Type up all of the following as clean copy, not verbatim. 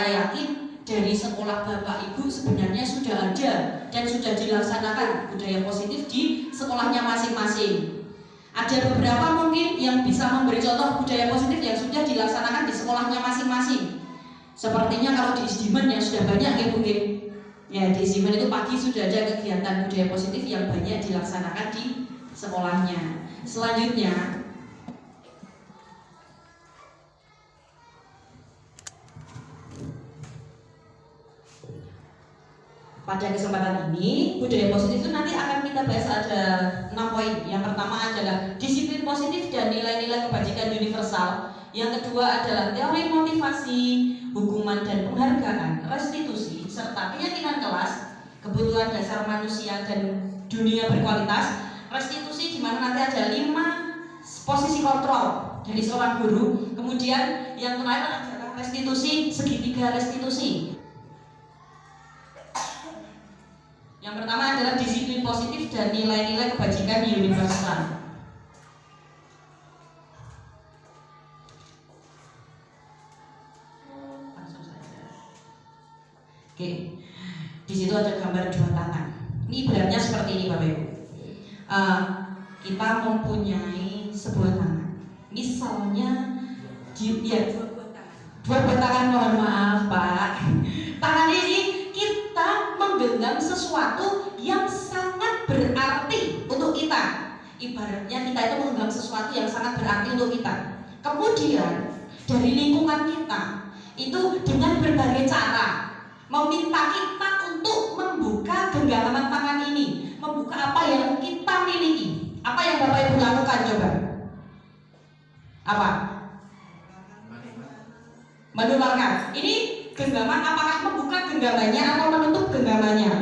saya yakin dari sekolah Bapak Ibu sebenarnya sudah ada dan sudah dilaksanakan budaya positif di sekolahnya masing-masing. Ada beberapa mungkin yang bisa memberi contoh budaya positif yang sudah dilaksanakan di sekolahnya masing-masing. Sepertinya kalau di Isdimen yang sudah banyak ya mungkin. Ya di Isdimen itu pagi sudah ada kegiatan budaya positif yang banyak dilaksanakan di sekolahnya. Selanjutnya, pada kesempatan ini, budaya positif itu nanti akan kita bahas ada 6 poin. Yang pertama adalah disiplin positif dan nilai-nilai kebajikan universal. Yang kedua adalah teori motivasi, hukuman dan penghargaan, restitusi, serta keyakinan kelas, kebutuhan dasar manusia dan dunia berkualitas. Restitusi di mana nanti ada 5 posisi kontrol dari seorang guru. Kemudian yang terakhir adalah restitusi, segitiga restitusi. Yang pertama adalah disiplin positif dan nilai-nilai kebajikan universal. Langsung saja. Oke, di situ ada gambar 2 tangan. Ini ibaratnya seperti ini Bapak Ibu. Kita mempunyai sebuah tangan. Misalnya, dua buah tangan, mohon maaf Pak. Tangan ini kita menggenggam sesuatu yang sangat berarti untuk kita. Ibaratnya kita itu menggenggam sesuatu yang sangat berarti untuk kita. Kemudian dari lingkungan kita itu dengan berbagai cara meminta kita untuk membuka genggaman tangan ini, membuka apa yang kita miliki. Apa yang Bapak Ibu lakukan coba? Apa? Menularkan. Ini genggaman, apakah membuka genggamannya atau menutup genggamannya?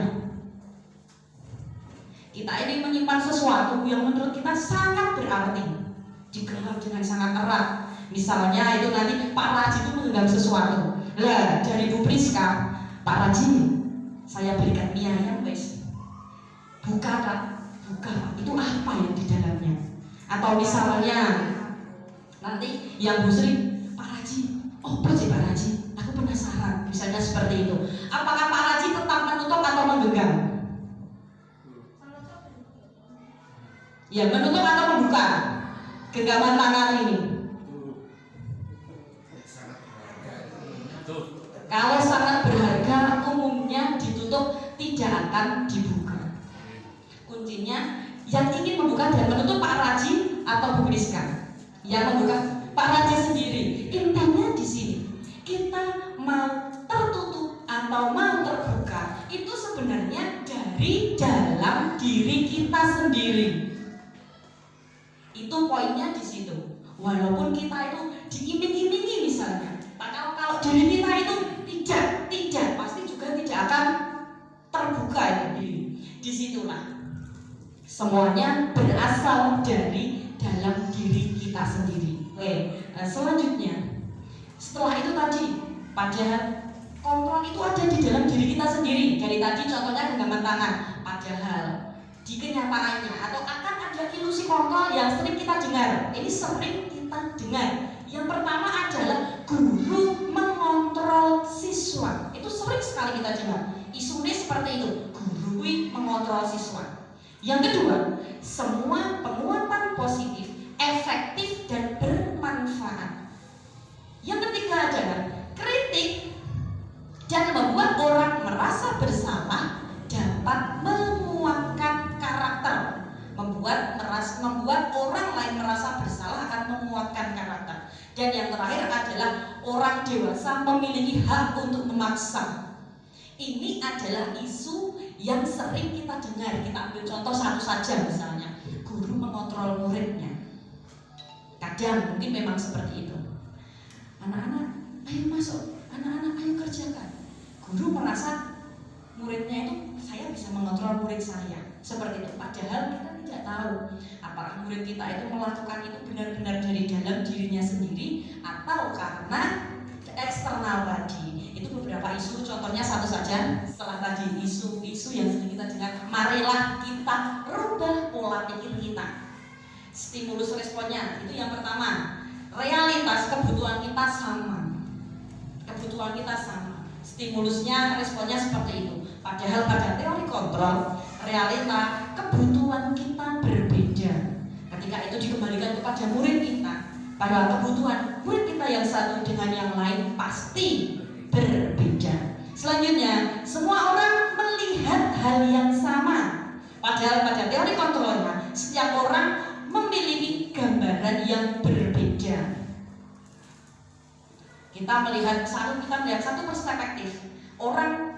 Kita ini menyimpan sesuatu yang menurut kita sangat berarti, digenggam dengan sangat erat. Misalnya itu nanti Pak Raji itu menggenggam sesuatu. Lah dari Bu Priska, Pak Raji, saya berikan mie ayam wes. Buka Kak, buka. Itu apa yang di dalamnya? Atau misalnya nanti yang Bu Sri, Pak Raji, oh apa sih Pak Raji? Aku penasaran, misalnya seperti itu. Apakah Pak Raji tetap menutup atau menggenggam? Ya, menutup atau membuka genggaman tangan ini? Kalau sangat berharga, umumnya ditutup, tidak akan dibuka. Kuncinya, yang ingin membuka dan menutup Pak Raji atau Bu Priska? Yang membuka Pak Raji sendiri. Intinya di sini. Kita mau tertutup atau mau terbuka itu sebenarnya dari dalam diri kita sendiri. Itu poinnya di situ. Walaupun kita itu diiming-imingi misalnya, kalau diri kita itu tidak pasti juga tidak akan terbuka itu. Disitulah semuanya berasal dari dalam diri kita sendiri. Oke, selanjutnya. Setelah itu tadi, padahal kontrol itu ada di dalam diri kita sendiri. Dari tadi contohnya genggaman tangan. Padahal di kenyataannya atau akan ada ilusi kontrol yang sering kita dengar. Ini sering kita dengar. Yang pertama adalah guru mengontrol siswa. Itu sering sekali kita dengar. Isunya seperti itu, guru mengontrol siswa. Yang kedua, semua penguatan positif, efektif dan bermanfaat. Yang ketiga adalah kritik dan membuat orang merasa bersalah dapat menguatkan karakter. Membuat orang lain merasa bersalah akan menguatkan karakter. Dan yang terakhir adalah orang dewasa memiliki hak untuk memaksa. Ini adalah isu yang sering kita dengar. Kita ambil contoh satu saja misalnya, guru mengontrol muridnya. Kadang mungkin memang seperti itu. Anak-anak, ayo masuk, anak-anak ayo kerjakan. Guru merasa muridnya itu, saya bisa mengontrol murid saya. Seperti itu, padahal kita tidak tahu apakah murid kita itu melakukan itu benar-benar dari dalam dirinya sendiri atau karena eksternal tadi. Itu beberapa isu, contohnya satu saja. Setelah tadi isu-isu yang sering kita dengar, marilah kita rubah pola pikir kita. Stimulus responnya, itu yang pertama. Realitas kebutuhan kita sama. kebutuhan kita sama, stimulusnya, responnya seperti itu. Padahal pada teori kontrol, realita kebutuhan kita berbeda. Ketika itu dikembalikan kepada murid kita, pada kebutuhan murid kita yang satu dengan yang lain pasti berbeda. Selanjutnya, semua orang melihat hal yang sama. Padahal pada teori kontrolnya, setiap orang memiliki gambaran yang berbeda. Kita melihat satu perspektif. Orang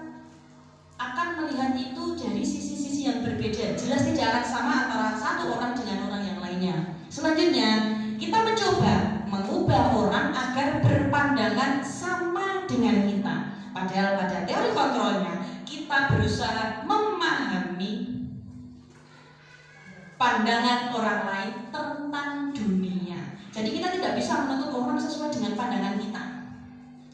akan melihat itu dari sisi-sisi yang berbeda. Jelas tidak akan sama antara satu orang dengan orang yang lainnya. Selanjutnya, kita mencoba mengubah orang agar berpandangan sama dengan kita. Padahal pada teori kontrolnya, kita berusaha memahami pandangan orang lain tentang dunia. Jadi kita tidak bisa menuntut orang sesuai dengan pandangan kita,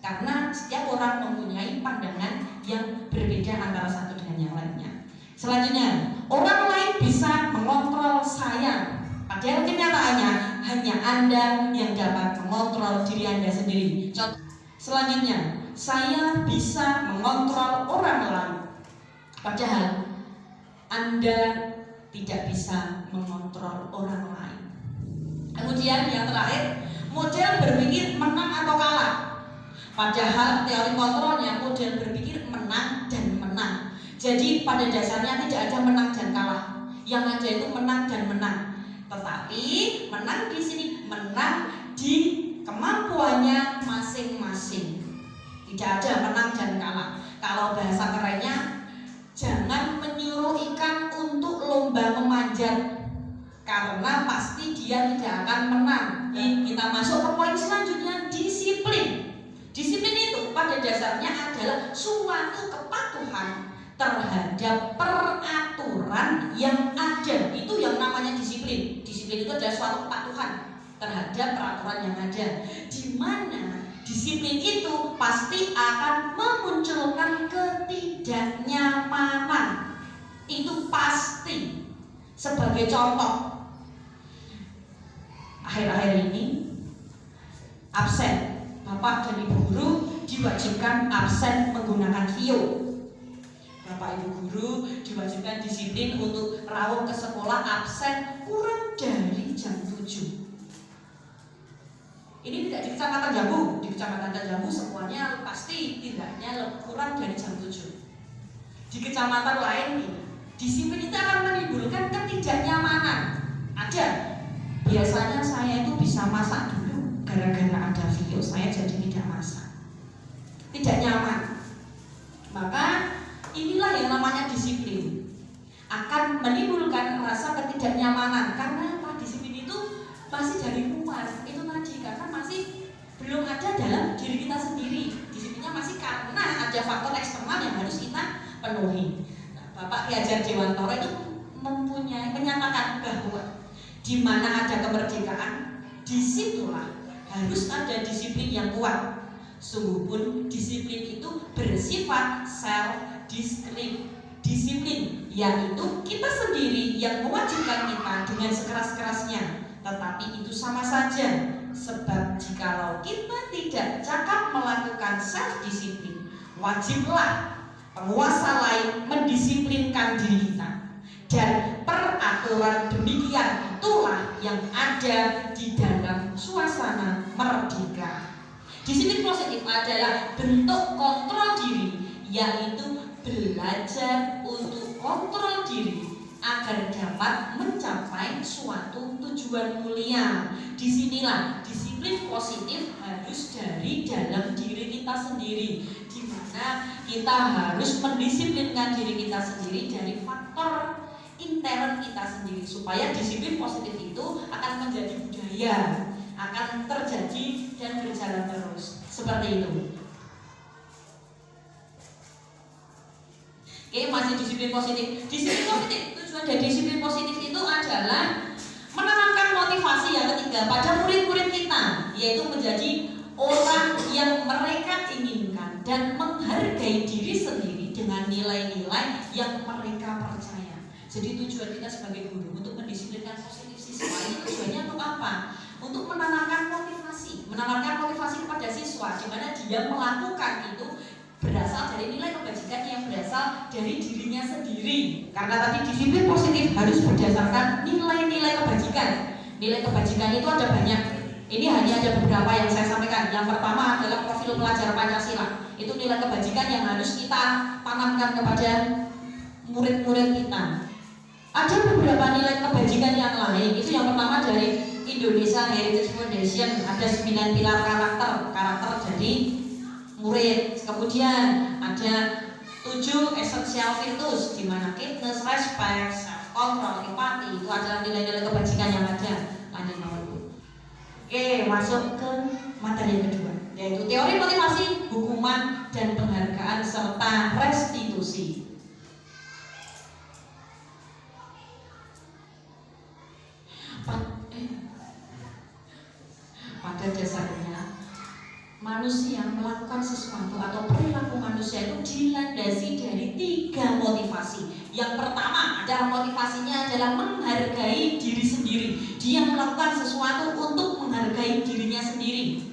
karena setiap orang mempunyai pandangan yang berbeda antara satu dengan yang lainnya. Selanjutnya, orang lain bisa mengontrol saya. Padahal kenyataannya hanya Anda yang dapat mengontrol diri Anda sendiri. Selanjutnya, saya bisa mengontrol orang lain. Padahal Anda tidak bisa mengontrol orang lain. Kemudian yang terakhir, model berpikir menang atau kalah. Padahal teori kontrolnya model berpikir menang dan menang. Jadi pada dasarnya tidak ada menang dan kalah. Yang ada itu menang dan menang. Tetapi menang di sini menang di kemampuannya masing-masing. Tidak ada menang dan kalah. Kalau bahasa kerennya, jangan menyuruh ikan untuk lomba memanjat, karena pasti dia tidak akan menang. Kita masuk ke poin selanjutnya, disiplin. Disiplin itu pada dasarnya adalah suatu kepatuhan terhadap peraturan yang ada. Itu yang namanya disiplin. Disiplin itu adalah suatu kepatuhan terhadap peraturan yang ada, di mana disiplin itu pasti akan memunculkan ketidaknyamanan. Itu pasti. Sebagai contoh, akhir-akhir ini absen. Bapak dan Ibu guru diwajibkan absen menggunakan VIO. Bapak Ibu guru diwajibkan disiplin untuk rawuh ke sekolah absen kurang dari jam 7. Ini tidak di Kecamatan Jambu. Di Kecamatan Jambu semuanya pasti tidaknya kurang dari jam 7. Di kecamatan lain, disiplin itu akan menimbulkan ketidaknyamanan. Ada. Biasanya saya itu bisa masak dulu, gara-gara ada video saya jadi tidak masak. Tidak nyaman. Maka inilah yang namanya disiplin. Akan menimbulkan rasa ketidaknyamanan. Karena apa? Disiplin itu masih dari luar. Itu tadi, karena masih belum ada dalam diri kita sendiri. Disiplinnya masih karena ada faktor eksternal yang harus kita penuhi. Nah, Bapak Ki Hajar Dewantara itu menyatakan bahwa di mana ada kemerdekaan, disitulah harus ada disiplin yang kuat. Sungguh pun disiplin itu bersifat self-disiplin, yaitu kita sendiri yang mewajibkan kita dengan sekeras-kerasnya. Tetapi itu sama saja, sebab jikalau kita tidak cakap melakukan self-disiplin, wajiblah penguasa lain mendisiplinkan diri kita. Dan peraturan demikian itulah yang ada di dalam suasana merdeka. Disiplin positif adalah bentuk kontrol diri, yaitu belajar untuk kontrol diri agar dapat mencapai suatu tujuan mulia. Disinilah disiplin positif harus dari dalam diri kita sendiri, di mana kita harus mendisiplinkan diri kita sendiri dari faktor intern kita sendiri, supaya disiplin positif itu akan menjadi budaya, akan terjadi dan berjalan terus seperti itu. Oke, masih disiplin positif. Disiplin positif, tujuan dari disiplin positif itu adalah menanamkan motivasi yang ketiga pada murid-murid kita, yaitu menjadi orang yang mereka inginkan dan menghargai diri sendiri dengan nilai-nilai yang mereka percaya. Jadi tujuan kita sebagai guru untuk mendisiplinkan positif siswa ini tujuannya untuk apa? untuk menanamkan motivasi kepada siswa, di mana dia melakukan itu berasal dari nilai kebajikan yang berasal dari dirinya sendiri. Karena tadi disiplin positif harus berdasarkan nilai-nilai kebajikan. Nilai kebajikan itu ada banyak. Ini hanya ada beberapa yang saya sampaikan. Yang pertama adalah profil pelajar Pancasila. Itu nilai kebajikan yang harus kita tanamkan kepada murid-murid kita. Ada beberapa nilai kebajikan yang lain. Itu yang pertama dari Indonesia Heritage Foundation, ada 9 pilar karakter jadi murid. Kemudian ada 7 essential virtues, di mana kindness, respect, self control, empati, itu adalah nilai-nilai kebajikan yang ada. Lanjut nomor 2. Oke, masuk ke materi yang kedua, yaitu teori motivasi, hukuman dan penghargaan serta restitusi. Pada dasarnya manusia melakukan sesuatu atau perilaku manusia itu dilandasi dari 3 motivasi. Yang pertama adalah motivasinya adalah menghargai diri sendiri. Dia melakukan sesuatu untuk menghargai dirinya sendiri.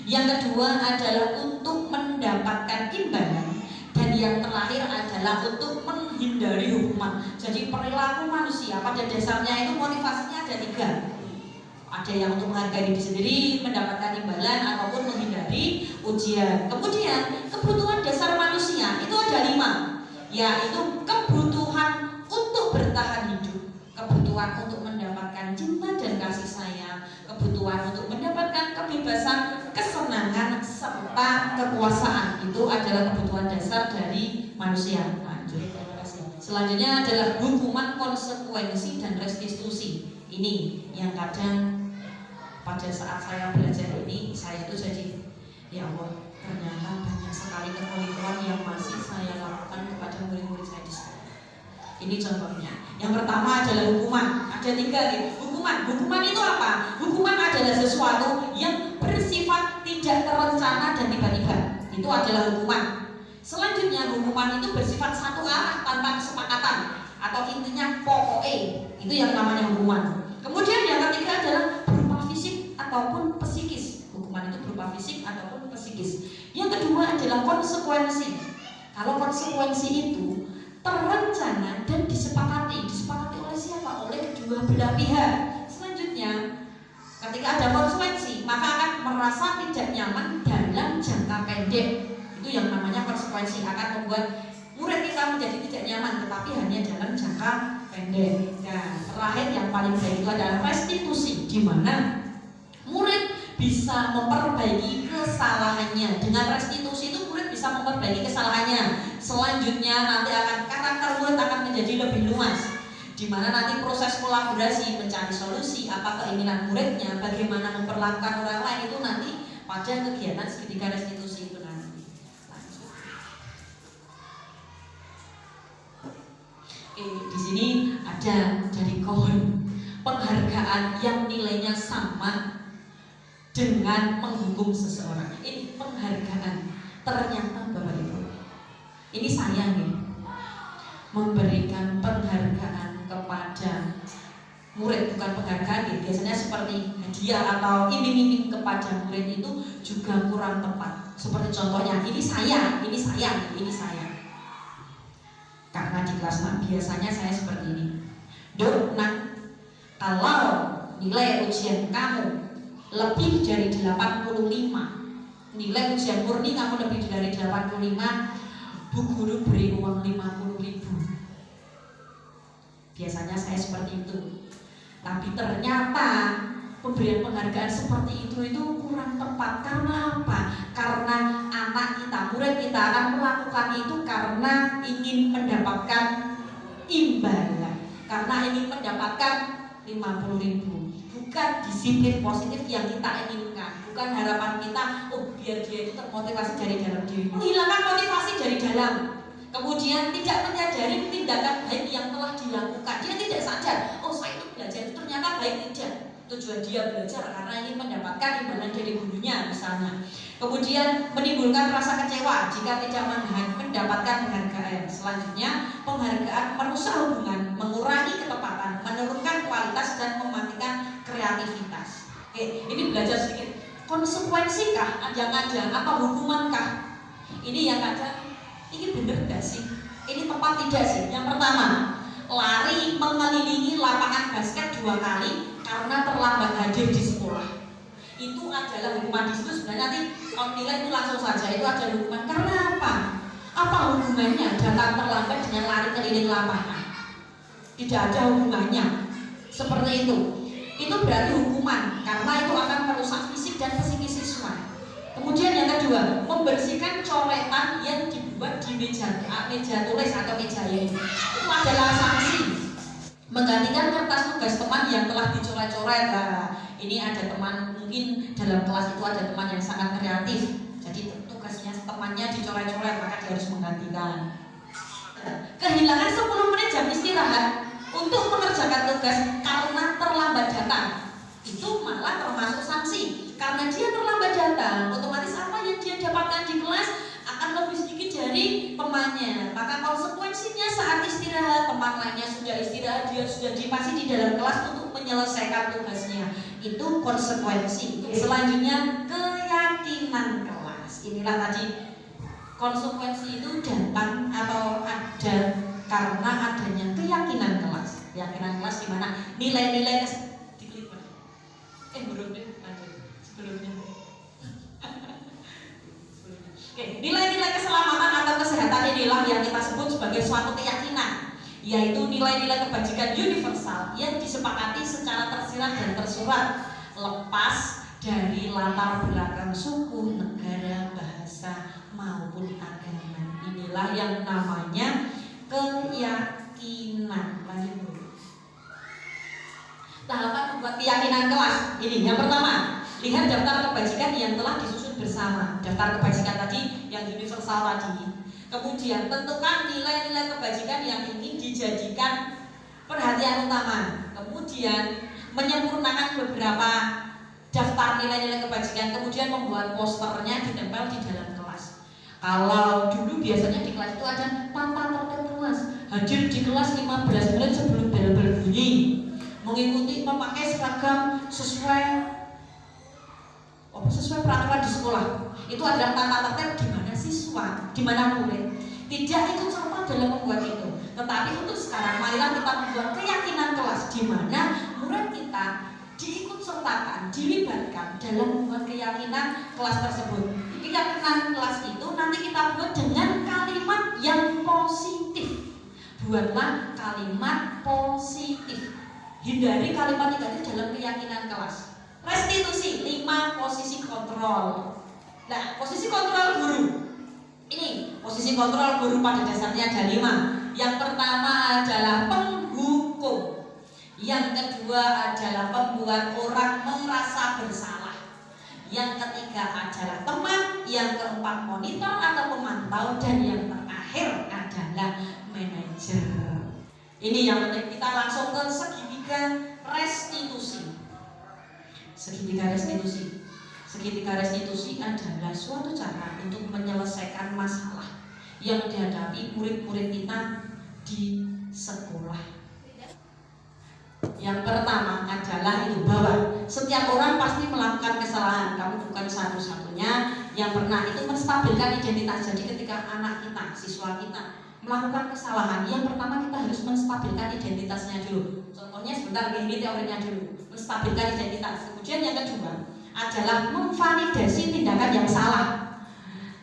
Yang kedua adalah untuk mendapatkan imbalan. Dan yang terakhir adalah untuk menghindari hukuman. Jadi perilaku manusia pada dasarnya itu motivasinya ada 3. Ada yang untuk menghargai diri sendiri, mendapatkan imbalan, ataupun menghindari ujian. Kemudian kebutuhan dasar manusia itu ada 5, yaitu kebutuhan untuk bertahan hidup, kebutuhan untuk mendapatkan cinta dan kasih sayang, kebutuhan untuk mendapatkan kebebasan, kesenangan, serta kekuasaan. Itu adalah kebutuhan dasar dari manusia. Lanjut, terima kasih. Selanjutnya adalah hukuman, konsekuensi, dan restitusi. Ini yang kadang pada saat saya belajar ini, saya itu jadi, ya Allah, ternyata banyak sekali kekeliruan yang masih saya lakukan kepada murid-murid saya di sekolah. Ini contohnya. Yang pertama adalah hukuman. Ada 3 nih. Hukuman itu apa? Hukuman adalah sesuatu yang bersifat tidak terencana dan tiba-tiba. Itu adalah hukuman. Selanjutnya, hukuman itu bersifat satu arah tanpa kesepakatan, atau intinya pokoknya. Itu yang namanya hukuman. Kemudian yang ketiga adalah berupa fisik ataupun psikis. Hukuman itu berupa fisik ataupun psikis. Yang kedua adalah konsekuensi. Kalau konsekuensi itu terencana dan disepakati oleh siapa? Oleh kedua belah pihak. Selanjutnya, ketika ada konsekuensi, maka akan merasa tidak nyaman dalam jangka pendek. Itu yang namanya konsekuensi, akan membuat murid kita menjadi tidak nyaman, tetapi hanya dalam jangka pendek. Nah, terakhir yang paling baik itu adalah restitusi, di mana murid bisa memperbaiki kesalahannya. Dengan restitusi itu murid bisa memperbaiki kesalahannya. Selanjutnya nanti karakter murid akan menjadi lebih luas, di mana nanti proses kolaborasi mencari solusi apa keinginan muridnya, bagaimana memperlakukan orang lain, itu nanti pada kegiatan segitiga restitusi itu nanti. Lanjut. Di sini ada dari KOHON, penghargaan yang nilainya sama dengan menghukum seseorang. Ini penghargaan. Ternyata Bapak Ibu, ini saya nih, memberikan penghargaan kepada murid, bukan penghargaan nih, biasanya seperti hadiah atau iming-iming kepada murid itu juga kurang tepat. Seperti contohnya, ini saya. Karena di kelas biasanya saya seperti ini. Dok, nak, kalau nilai ujian kamu lebih dari 85, nilai ujian murni kamu lebih dari 85, Bu Guru beri uang 50.000. Biasanya saya seperti itu. Tapi ternyata pemberian penghargaan seperti itu kurang tepat. Karena apa? Karena anak kita, murid kita akan melakukan itu karena ingin mendapatkan imbalan, karena ingin mendapatkan 50.000. Bukan disiplin positif yang kita inginkan, bukan harapan kita, biar dia itu termotivasi dari dalam diri. Menghilangkan motivasi dari dalam, kemudian tidak menyadari tindakan baik yang telah dilakukan. Dia tidak sadar, saya itu belajar itu ternyata baik, tidak. Tujuan dia belajar karena ingin mendapatkan imbalan dari gurunya misalnya. Kemudian menimbulkan rasa kecewa jika tidak mendapatkan penghargaan. Selanjutnya, penghargaan merusak hubungan, mengurangi ketepatan, menurunkan kualitas dan mematikan kreativitas. Oke, ini belajar sedikit. Konsekuensikah ajang-ajang apa hukumankah? Ini yang kadang ini bener gak sih? Ini tepat tidak sih? Yang pertama, lari mengelilingi lapangan basket 2 kali karena terlambat hadir di sekolah. Itu adalah hukuman. Di situ sebenarnya nanti kalau nilai itu langsung saja itu adalah hukuman. Karena apa? Apa hubungannya datang terlambat dengan lari keliling lapangan? Tidak ada hubungannya. Seperti itu. Itu berarti hukuman karena itu akan merusak fisik dan psikis siswa. Kemudian yang kedua, membersihkan coretan yang dibuat di meja tulis atau meja itu adalah sanksi. Menggantikan kertas tugas teman yang telah dicoret-coret. Nah, ini ada teman mungkin dalam kelas itu ada teman yang sangat kreatif. Jadi tugasnya temannya dicoret-coret, maka dia harus menggantikan. Kehilangan 10 menit jam istirahat untuk mengerjakan tugas karena terlambat datang, itu malah termasuk sanksi. Karena dia terlambat datang, otomatis apa yang dia dapatkan di kelas akan lebih sedikit dari temannya. Maka konsekuensinya saat istirahat, teman lainnya sudah istirahat, dia sudah masih di dalam kelas untuk menyelesaikan tugasnya. Itu konsekuensi. Selanjutnya keyakinan kelas. Inilah tadi konsekuensi itu datang atau ada karena adanya keyakinan kelas. Keyakinan kelas di mana nilai-nilai diklipat. Belum deh, lanjut sebelumnya. Oke, nilai-nilai keselamatan atau kesehatan inilah yang kita sebut sebagai suatu keyakinan, yaitu nilai-nilai kebajikan universal yang disepakati secara tersirat dan tersurat, lepas dari latar belakang suku, negara, bahasa maupun agama. Inilah yang namanya keyakinan. Lanjut dulu. Tahapan membuat keyakinan kelas. Ini yang pertama, lihat daftar kebajikan yang telah disusun bersama. Daftar kebajikan tadi yang universal tadi. Kemudian tentukan nilai-nilai kebajikan yang ingin dijadikan perhatian utama. Kemudian menyempurnakan beberapa daftar nilai-nilai kebajikan. Kemudian membuat posternya ditempel di dalam kelas. Kalau dulu biasanya di kelas itu ada tata tertib kelas. Hadir di kelas 15 menit sebelum bel berbunyi. Mengikuti memakai seragam sesuai peraturan di sekolah. Itu adalah tata tertib di mana siswa, di mana murid tidak ikut serta dalam membuat itu. Tetapi untuk sekarang marilah kita membuat keyakinan kelas di mana murid kita diikut sertakan, dilibatkan dalam membuat keyakinan kelas tersebut. Keyakinan kelas itu nanti kita buat dengan kalimat yang positif. Buatlah kalimat positif. Hindari kalimat negatif dalam keyakinan kelas. Restitusi, 5 posisi kontrol. Nah, posisi kontrol guru. Ini posisi kontrol guru pada dasarnya ada 5. Yang pertama adalah penghukum. Yang kedua adalah pembuat orang merasa bersalah. Yang ketiga adalah teman. Yang keempat monitor atau pemantau. Dan yang terakhir adalah manajer. Ini yang penting. Kita langsung ke segitiga restitusi. Segitiga restitusi. Segitiga restitusi adalah suatu cara untuk menyelesaikan masalah yang dihadapi murid-murid kita di sekolah. Yang pertama adalah itu bahwa setiap orang pasti melakukan kesalahan. Kamu bukan satu-satunya yang pernah itu menstabilkan identitas. Jadi ketika anak kita, siswa kita melakukan kesalahan, yang pertama kita harus menstabilkan identitasnya dulu. Contohnya sebentar, ini teorinya dulu, menstabilkan identitas. Kemudian yang kedua adalah memvalidasi tindakan yang salah.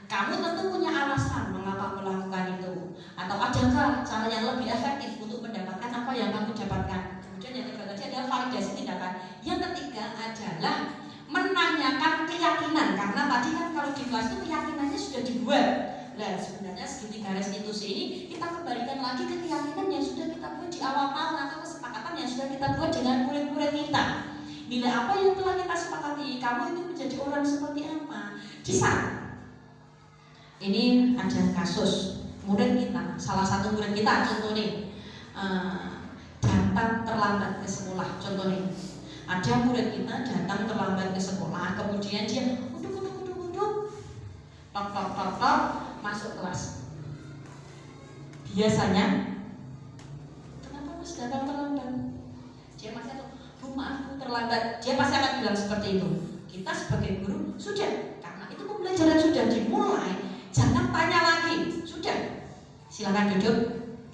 Kamu tentu punya alasan mengapa melakukan itu, atau adakah cara yang lebih efektif untuk mendapatkan apa yang kamu dapatkan. Kemudian yang kedua tadi adalah validasi tindakan. Yang ketiga adalah menanyakan keyakinan, karena tadi kan kalau di kelas itu keyakinannya sudah dibuat. Nah, sebenarnya segitiga restitusi ini kita kembalikan lagi ke keyakinan yang sudah kita buat di awal tahun atau kesepakatan yang sudah kita buat dengan murid-murid kita. Nilai apa yang telah kita sepakati? Kamu itu menjadi orang seperti apa? Di sana. Ini ada kasus murid kita, salah satu murid kita, contoh nih, datang terlambat ke sekolah. Contoh nih, ada murid kita datang terlambat ke sekolah, kemudian dia duduk, tok, masuk kelas. Biasanya, kenapa mas datang terlambat? Dia masih Bu maaf terlambat. Dia pasti akan bilang seperti itu. Kita sebagai guru sudah, karena itu pembelajaran sudah dimulai, jangan tanya lagi. Sudah, silakan duduk,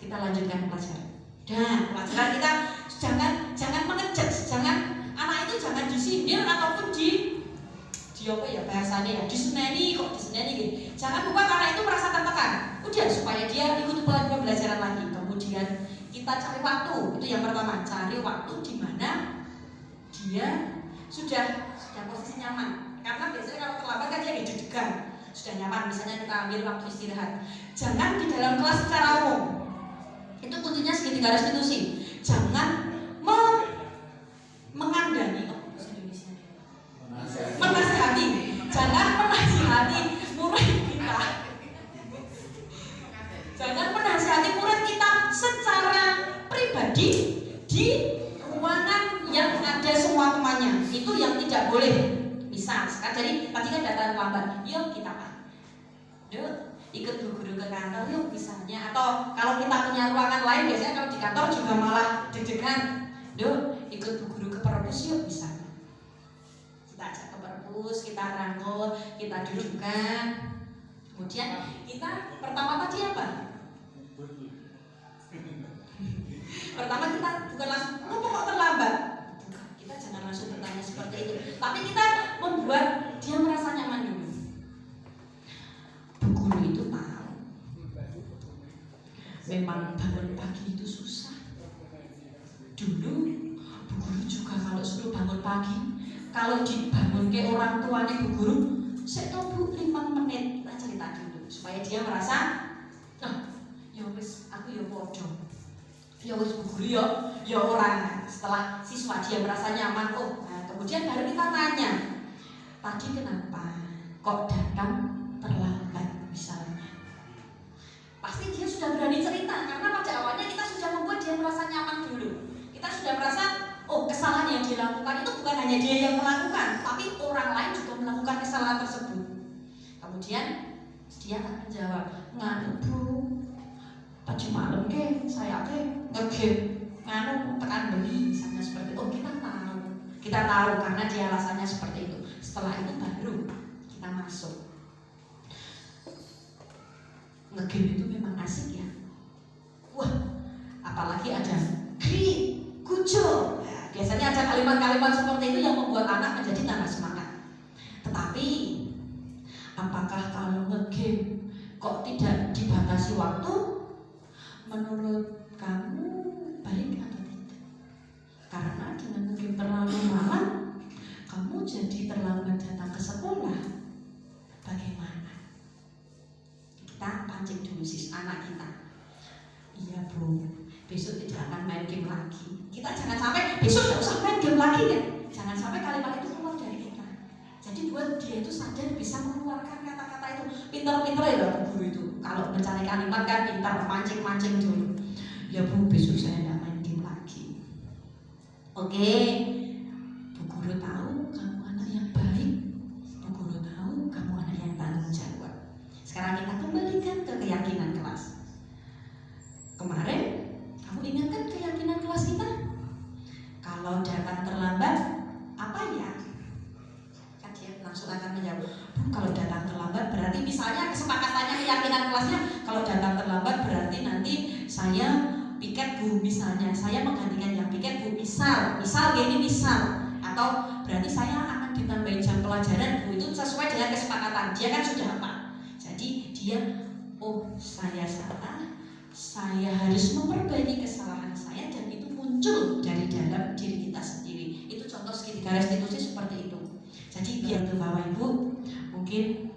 kita lanjutkan pelajaran. Dan pelajaran kita jangan mengejek, anak itu jangan disindir ataupun di apa ya bahasanya ya, diseneni gitu. Jangan membuat anak itu merasa tertekan. Udah, supaya dia ikut pembelajaran lagi. Kemudian kita cari waktu, itu yang pertama, cari waktu di mana dia sudah posisi nyaman. Karena biasanya kalau terlambat kan dia deg-degan. Sudah nyaman, misalnya kita ambil waktu istirahat. Jangan di dalam kelas secara umum. Itu kuncinya segitiga restitusi. Jangan mengandani menasihati. Jangan menasihati murid kita. Jangan menasihati murid kita secara pribadi di ruangan yang ada semua temannya. Itu yang tidak boleh. Misal, jadi tadi kan datang lambat, yuk kita ikut bu guru ke kantor yuk misalnya. Atau kalau kita punya ruangan lain, biasanya kalau di kantor juga malah deg-degan, ikut bu guru ke perpus yuk misalnya. Kita ajak ke perpus, kita rangkul, kita dudukkan. Kemudian kita pertama tadi apa? Pertama kita bukan langsung, kok terlambat? Bukan, kita jangan langsung bertanya seperti itu. Tapi kita membuat dia merasa nyaman dulu. Bu guru itu tahu, memang bangun pagi itu susah. Dulu bu guru juga kalau suruh bangun pagi, kalau dibangun ke orang tuanya bu guru, saya tahu bu 5 menit kita cerita dulu supaya dia merasa, ya wis aku ya podo, ya wis bu guru ya orang. Setelah siswa dia merasa nyaman, kemudian baru kita tanya, tadi kenapa kok datang terlambat misalnya. Pasti dia sudah berani cerita, karena pada awalnya kita sudah membuat dia merasa nyaman dulu. Kita sudah merasa, kesalahan yang dilakukan itu bukan hanya dia yang melakukan, tapi orang lain juga melakukan kesalahan tersebut. Kemudian dia akan menjawab, nganu bu, tadi malam saya ngegame nganu tekan beli misalnya seperti itu. Kita tahu karena dia alasannya seperti itu. Setelah itu baru kita masuk. Ngegame itu memang asik ya. Wah, apalagi ada kujo. Ya, biasanya ada kalimat-kalimat seperti itu yang membuat anak menjadi tambah semangat. Tetapi apakah kalau ngegame kok tidak dibatasi waktu? Menurut kamu baik atau tidak? Karena dengan ngegame terlalu malam, kamu jadi terlambat datang ke sekolah. Bagaimana? Kita pancing dulu anak kita. Iya bu, besok tidak akan main game lagi. Kita jangan sampai besok tidak usah main game lagi ya. Jangan sampai kalimat itu keluar dari kita. Jadi buat dia itu sadar bisa mengeluarkan kata-kata itu. Pintar-pintar ya bu guru itu. Kalau mencari kalimat kan pintar, mancing-mancing dulu. Ya bu, besok saya tidak main game lagi. Oke, bu guru tahu kamu anak yang baik. Bu guru tahu kamu anak yang tanggung jawab. Sekarang kita kembalikan ke keyakinan kelas. Kemarin kamu ingatkan keyakinan kelas kita? Kalau datang terlambat, apa ya? Kan dia langsung akan menjawab, kalau datang terlambat berarti misalnya kesepakatannya keyakinan kelasnya, kalau datang terlambat berarti nanti saya piket bu misalnya, saya menggantikan yang piket bu misal gini misal, atau berarti saya akan ditambahin jam pelajaran bu, itu sesuai dengan kesepakatan. Dia kan sudah apa? Jadi dia, saya salah, saya harus memperbaiki kesalahan saya, dan itu muncul dari dalam diri kita sendiri. Itu contoh segitiga restitusi seperti itu. Jadi biar tuh Bapak Ibu, mungkin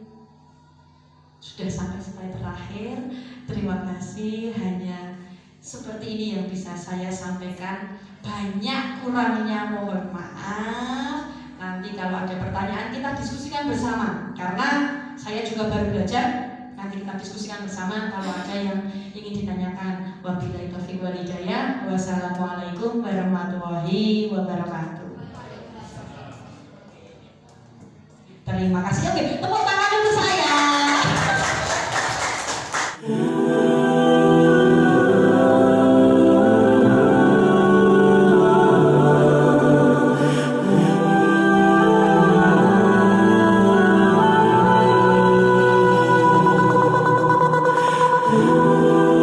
sudah sampai slide terakhir. Terima kasih, hanya seperti ini yang bisa saya sampaikan. Banyak kurangnya mohon maaf. Nanti kalau ada pertanyaan kita diskusikan bersama, karena saya juga baru belajar. Nanti kita diskusikan bersama kalau ada yang ingin ditanyakan. Wabillahi taufiq wal hidayah. Wassalamualaikum warahmatullahi wabarakatuh. Terima kasih. Oke, tepuk tangan untuk saya.